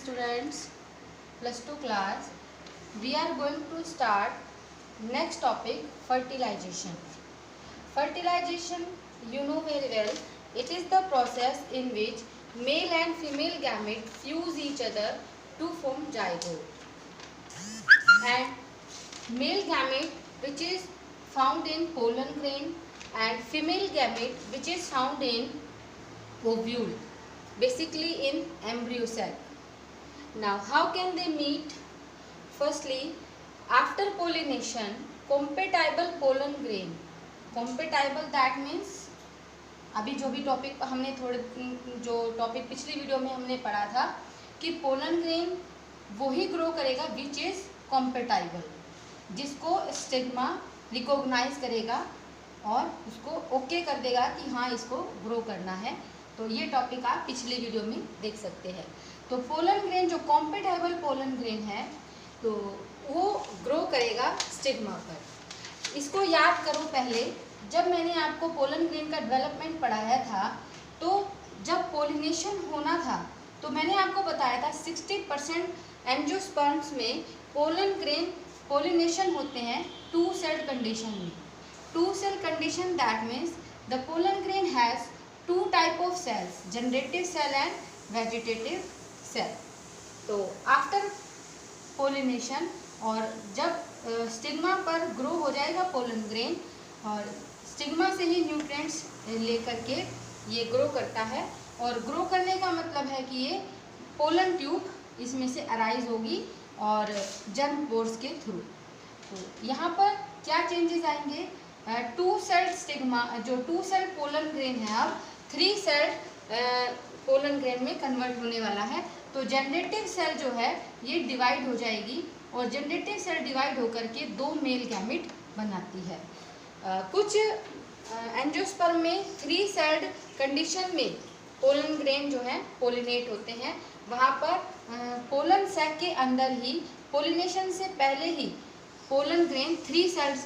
students, plus 2 class. We are going to start next topic, fertilization. Fertilization, you know very well, it is the process in which male and female gamete fuse each other to form zygote. And male gamete which is found in pollen grain and female gamete which is found in ovule, basically in embryo sac. Now how can they meet? Firstly, after pollination, compatible pollen grain. Compatible that means अभी जो भी topic हमने जो topic पिछली video में हमने पढ़ा था कि पोलन ग्रेन वो ही ग्रो करेगा विच इज कॉम्पेटाइबल, जिसको स्टिग्मा रिकॉग्नाइज करेगा और उसको ओके कर देगा कि हाँ इसको ग्रो करना है। तो ये टॉपिक आप पिछली वीडियो में देख सकते हैं। तो पोलन ग्रेन जो कॉम्पेटाइबल पोलन ग्रेन है तो वो ग्रो करेगा स्टिग्मा पर। इसको याद करो, पहले जब मैंने आपको पोलन ग्रेन का डेवलपमेंट पढ़ाया था तो जब पोलिनेशन होना था तो मैंने आपको बताया था 60% एंजियोस्पर्म्स में पोलन ग्रेन पोलिनेशन होते हैं टू सेल कंडीशन में। Two cell condition that means the pollen grain has two type of cells, generative cell and vegetative cell. तो आफ्टर पोलिनेशन और जब स्टिग्मा पर ग्रो हो जाएगा पोलन ग्रेन और स्टिग्मा से ही न्यूट्रिएंट्स लेकर के ये ग्रो करता है और ग्रो करने का मतलब है कि ये पोलन ट्यूब इसमें से अराइज होगी और जर्म पोर्स के थ्रू। तो यहाँ पर क्या चेंजेस आएंगे? टू सेल स्टिग्मा जो टू सेल पोलन ग्रेन है अब 3 सेल पोलन ग्रेन में कन्वर्ट होने वाला है। तो जनरेटिव सेल जो है ये डिवाइड हो जाएगी और जनरेटिव सेल डिवाइड होकर के 2 मेल गैमेट बनाती है। कुछ एंजियोस्पर्म में 3 सेल्ड कंडीशन में पोलन ग्रेन जो है पोलिनेट होते हैं। वहाँ पर पोलन सैक के अंदर ही पोलिनेशन से पहले ही पोलन ग्रेन 3 सेल्स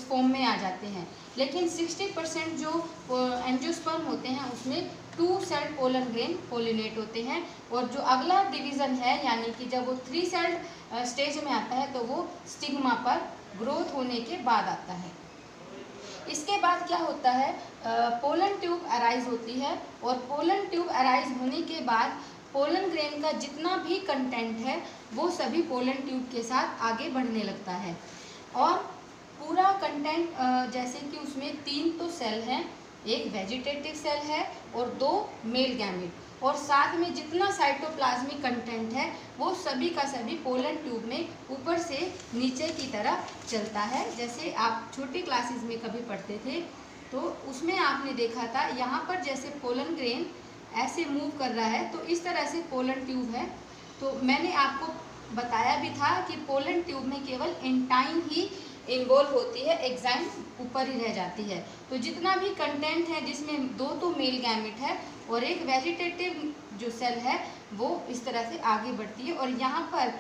फॉर्म में आ जाते हैं। लेकिन 60% जो एंजियोस्पर्म होते हैं उसमें 2 सेल पोलन ग्रेन पोलिनेट होते हैं और जो अगला डिवीज़न है यानी कि जब वो 3 सेल स्टेज में आता है तो वो स्टिग्मा पर ग्रोथ होने के बाद आता है। इसके बाद क्या होता है? पोलन ट्यूब अराइज होती है और पोलन ट्यूब अराइज होने के बाद पोलन ग्रेन का जितना भी कंटेंट है वो सभी पोलन ट्यूब के साथ आगे बढ़ने लगता है और पूरा कंटेंट जैसे कि उसमें 3 तो सेल हैं, एक वेजिटेटिव सेल है और 2 मेल गैमेट और साथ में जितना साइटोप्लाज्मिक कंटेंट है वो सभी का सभी पोलन ट्यूब में ऊपर से नीचे की तरफ चलता है। जैसे आप छोटी क्लासेस में कभी पढ़ते थे तो उसमें आपने देखा था यहाँ पर जैसे पोलन ग्रेन ऐसे मूव कर रहा है तो इस तरह से पोलन ट्यूब है। तो मैंने आपको बताया भी था कि पोलन ट्यूब में केवल एंटाइन ही इन्वॉल्व होती है, एक्साइन ऊपर ही रह जाती है। तो जितना भी कंटेंट है जिसमें 2 तो मेल गैमेट है और एक वेजिटेटिव जो सेल है वो इस तरह से आगे बढ़ती है। और यहाँ पर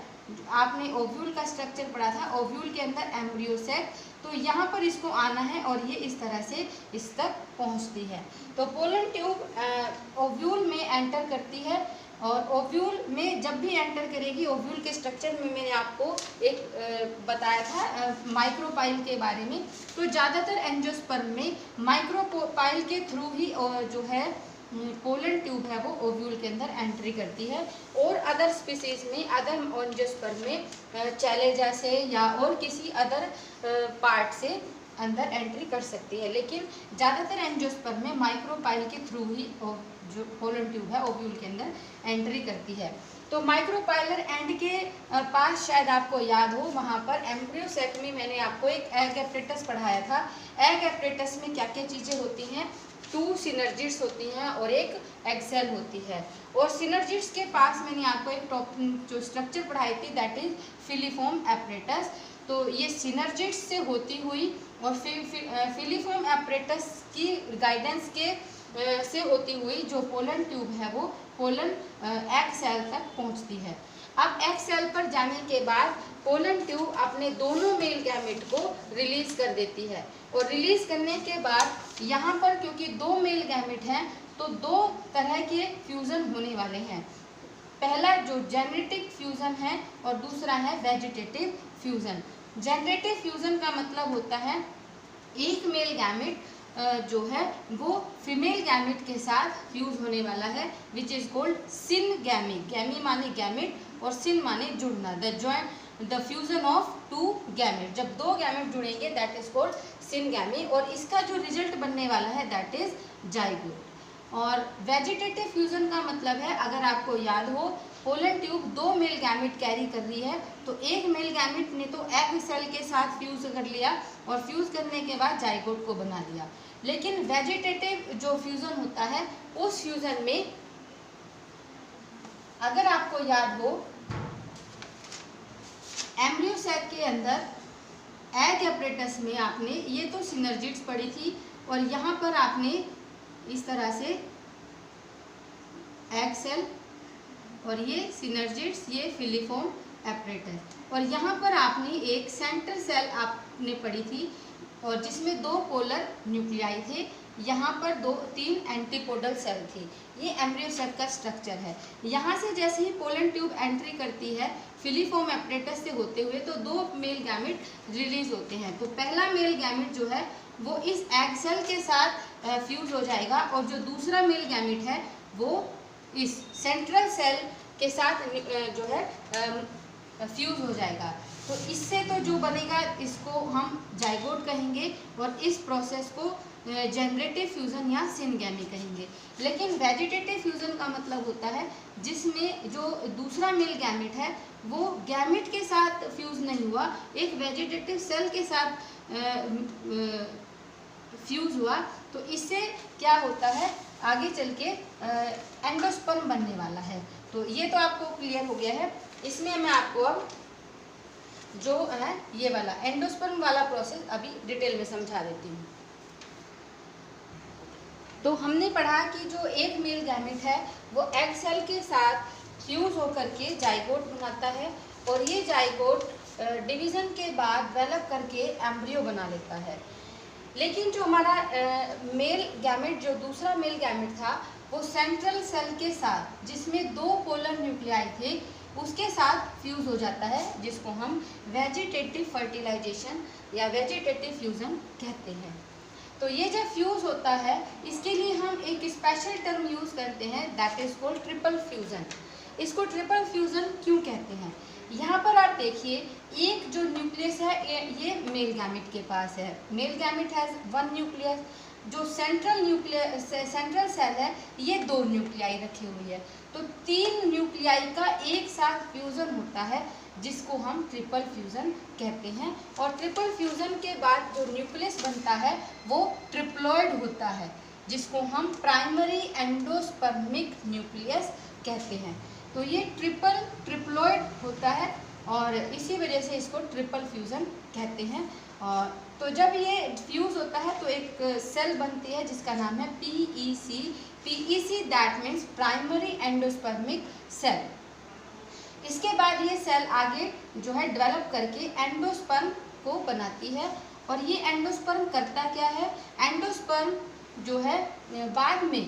आपने ओव्यूल का स्ट्रक्चर पढ़ा था, ओव्यूल के अंदर एम्ब्रियो सेक, तो यहाँ पर इसको आना है और ये इस तरह से इस तक पहुँचती है। तो पोलन ट्यूब ओव्यूल में एंटर करती है और ओव्यूल में जब भी एंटर करेगी, ओव्यूल के स्ट्रक्चर में मैंने आपको एक बताया था माइक्रोपाइल के बारे में। तो ज़्यादातर एंजियोस्पर्म में माइक्रोपाइल के थ्रू ही जो है पोलन ट्यूब है वो ओव्यूल के अंदर एंट्री करती है और अदर स्पीसीज में, अदर एंजियोस्पर्म में चैलेजा से या और किसी अदर पार्ट से अंदर एंट्री कर सकती है। लेकिन ज़्यादातर एंजियोस्पर्म में माइक्रोपाइल के थ्रू ही जो पोलन ट्यूब है ओव्यूल के अंदर एंट्री करती है। तो माइक्रोपाइलर एंड के पास शायद आपको याद हो, वहाँ पर एम्ब्रियो सेक में मैंने आपको एक एग एपरेटस पढ़ाया था। एग एपरेटस में क्या क्या चीज़ें होती हैं? 2 सिनर्जिड्स होती हैं और एक एग सेल होती है। और सिनर्जिड्स के पास मैंने आपको एक जो स्ट्रक्चर पढ़ाई थी दैट इज फिलीफॉर्म एपरेटस। तो ये सिनर्जिड्स से होती हुई और फिलीफॉर्म एपरेटस की गाइडेंस के से होती हुई जो पोलन ट्यूब है वो पोलन एग सेल तक पहुंचती है। अब एग सेल पर जाने के बाद पोलन ट्यूब अपने दोनों मेल गैमेट को रिलीज कर देती है और रिलीज करने के बाद यहाँ पर क्योंकि 2 मेल गैमेट हैं तो 2 तरह के फ्यूजन होने वाले हैं। पहला जो जेनरेटिव फ्यूजन है और दूसरा है वेजिटेटिव फ्यूजन। जेनरेटिव फ्यूजन का मतलब होता है एक मेल गैमेट जो है वो फीमेल गैमेट के साथ फ्यूज होने वाला है, which is called syngamy. Gamy माने गैमेट और सिन माने जुड़ना, the fusion of two gamete. जब दो गैमेट जुड़ेंगे दैट इज कॉल्ड सिनगैमी, और इसका जो रिजल्ट बनने वाला है दैट इज जाइगोट। और वेजिटेटिव फ्यूजन का मतलब है, अगर आपको याद हो, पोलन ट्यूब दो मेल गैमेट कैरी कर रही है, तो एक मेल गैमेट ने तो एग सेल के साथ फ्यूज कर लिया और फ्यूज करने के बाद जाइगोट को बना लिया। लेकिन वेजिटेटिव जो फ्यूजन होता है उस फ्यूजन में अगर आपको याद हो, एम्ब्रियो सेक के अंदर एग एपरेटस में आपने ये तो सिनर्जिड्स पढ़ी थी, और यहाँ पर आपने इस तरह से एग सेल और ये सिनर्जिड्स, ये फिलीफॉर्म एपरेटस, और यहाँ पर आपने एक सेंट्रल सेल आपने पढ़ी थी और जिसमें दो पोलर न्यूक्लियाई थे, यहाँ पर तीन एंटीपोडल सेल थी। ये एम्ब्रियो सेक का स्ट्रक्चर है। यहाँ से जैसे ही पोलन ट्यूब एंट्री करती है फिलीफॉर्म एपरेटस से होते हुए, तो दो मेल गैमेट रिलीज होते हैं। तो पहला मेल गैमेट जो है वो इस एग सेल के साथ फ्यूज हो जाएगा, और जो दूसरा मेल गैमेट है वो इस सेंट्रल सेल के साथ जो है फ्यूज हो जाएगा। तो इससे तो जो बनेगा इसको हम जाइगोट कहेंगे, और इस प्रोसेस को जनरेटिव फ्यूजन या सिनगैमी कहेंगे। लेकिन वेजिटेटिव फ्यूजन का मतलब होता है जिसमें जो दूसरा मेल गैमेट है वो गैमेट के साथ फ्यूज नहीं हुआ, एक वेजिटेटिव सेल के साथ फ्यूज हुआ। तो इससे क्या होता है, आगे चल के एंडोस्पर्म बनने वाला है। तो ये तो आपको क्लियर हो गया है। इसमें मैं आपको अब जो है ये वाला एंडोस्पर्म वाला प्रोसेस अभी डिटेल में समझा देती हूँ। तो हमने पढ़ा कि जो एक मेल गैमेट है वो एग सेल के साथ फ्यूज होकर के जाइगोट बनाता है, और ये जाइगोट डिवीज़न के बाद डेवलप करके एम्ब्रियो बना लेता है। लेकिन जो हमारा मेल गैमेट, जो दूसरा मेल गैमेट था, वो सेंट्रल सेल के साथ जिसमें दो पोलर न्यूक्लियाई थे उसके साथ फ्यूज हो जाता है, जिसको हम वेजिटेटिव फर्टिलाइजेशन या वेजिटेटिव फ्यूजन कहते हैं। तो ये जब फ्यूज होता है इसके लिए हम एक स्पेशल टर्म यूज़ करते हैं, that is called triple fusion. इसको ट्रिपल फ्यूजन क्यों कहते हैं? यहाँ पर आप देखिए, एक जो न्यूक्लियस है ये मेल गैमेट के पास है, male gamete has one nucleus. जो सेंट्रल सेल है ये दो न्यूक्लियाई रखी हुई है, तो तीन न्यूक्लियाई का एक साथ फ्यूजन होता है जिसको हम ट्रिपल फ्यूजन कहते हैं। और ट्रिपल फ्यूजन के बाद जो न्यूक्लियस बनता है वो ट्रिप्लॉइड होता है, जिसको हम प्राइमरी एंडोस्पर्मिक न्यूक्लियस कहते हैं। तो ये ट्रिप्लॉइड होता है और इसी वजह से इसको ट्रिपल फ्यूजन कहते हैं। और तो जब ये फ्यूज होता है तो एक सेल बनती है जिसका नाम है PEC, that means primary endospermic cell. इसके बाद ये सेल आगे जो है डेवलप करके एंडोस्पर्म को बनाती है, और ये एंडोस्पर्म करता क्या है, एंडोस्पर्म जो है बाद में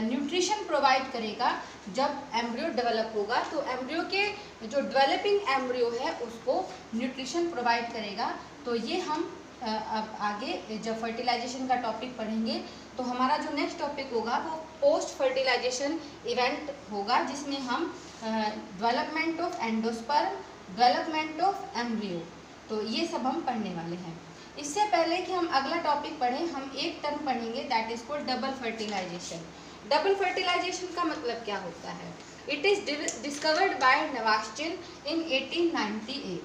न्यूट्रिशन प्रोवाइड करेगा। जब एम्ब्रियो डेवलप होगा तो एम्ब्रियो के जो डेवलपिंग एम्ब्रियो है उसको न्यूट्रिशन प्रोवाइड करेगा। तो ये हम अब आगे जब फर्टिलाइजेशन का टॉपिक पढ़ेंगे तो हमारा जो नेक्स्ट टॉपिक होगा वो पोस्ट फर्टिलाइजेशन इवेंट होगा, जिसमें हम development of endosperm, development of embryo, तो ये सब हम पढ़ने वाले हैं। इससे पहले कि हम अगला टॉपिक पढ़ें, हम एक टर्म पढ़ेंगे that is called double fertilization. Double fertilization का मतलब क्या होता है? It is discovered by Nawaschin in 1898।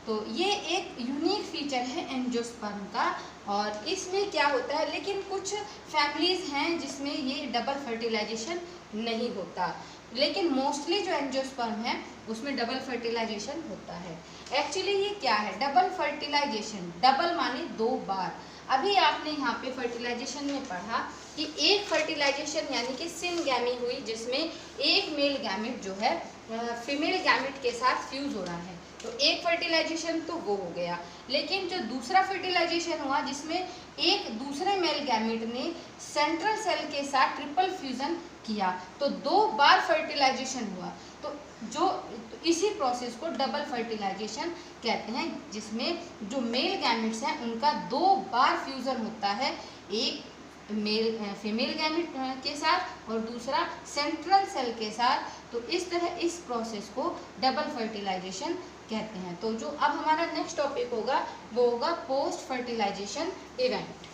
तो ये एक यूनिक फीचर है एंजियोस्पर्म का, और इसमें क्या होता है, लेकिन कुछ फैमिलीज़ हैं जिसमें ये डबल फर्टिलाइजेशन नहीं होता, लेकिन मोस्टली जो एंजियोस्पर्म है उसमें डबल फर्टिलाइजेशन होता है। एक्चुअली ये क्या है डबल फर्टिलाइजेशन? डबल माने दो बार। अभी आपने यहाँ पे फर्टिलाइजेशन में पढ़ा कि एक फर्टिलाइजेशन यानी कि सिनगैमी हुई, जिसमें एक मेल गैमेट जो है फीमेल गैमेट के साथ फ्यूज हो रहा है, तो एक फर्टिलाइजेशन तो वो हो गया, लेकिन जो दूसरा फर्टिलाइजेशन हुआ जिसमें एक दूसरे मेल गैमेट ने सेंट्रल सेल के साथ ट्रिपल फ्यूजन किया, तो 2 बार फर्टिलाइजेशन हुआ, तो इसी प्रोसेस को डबल फर्टिलाइजेशन कहते हैं, जिसमें जो मेल गैमेट्स हैं उनका 2 बार फ्यूजन होता है, एक फीमेल गैमेट के साथ और दूसरा सेंट्रल सेल के साथ। तो इस तरह इस प्रोसेस को डबल फर्टिलाइजेशन कहते हैं। तो जो अब हमारा नेक्स्ट टॉपिक होगा वो होगा पोस्ट फर्टिलाइजेशन इवेंट।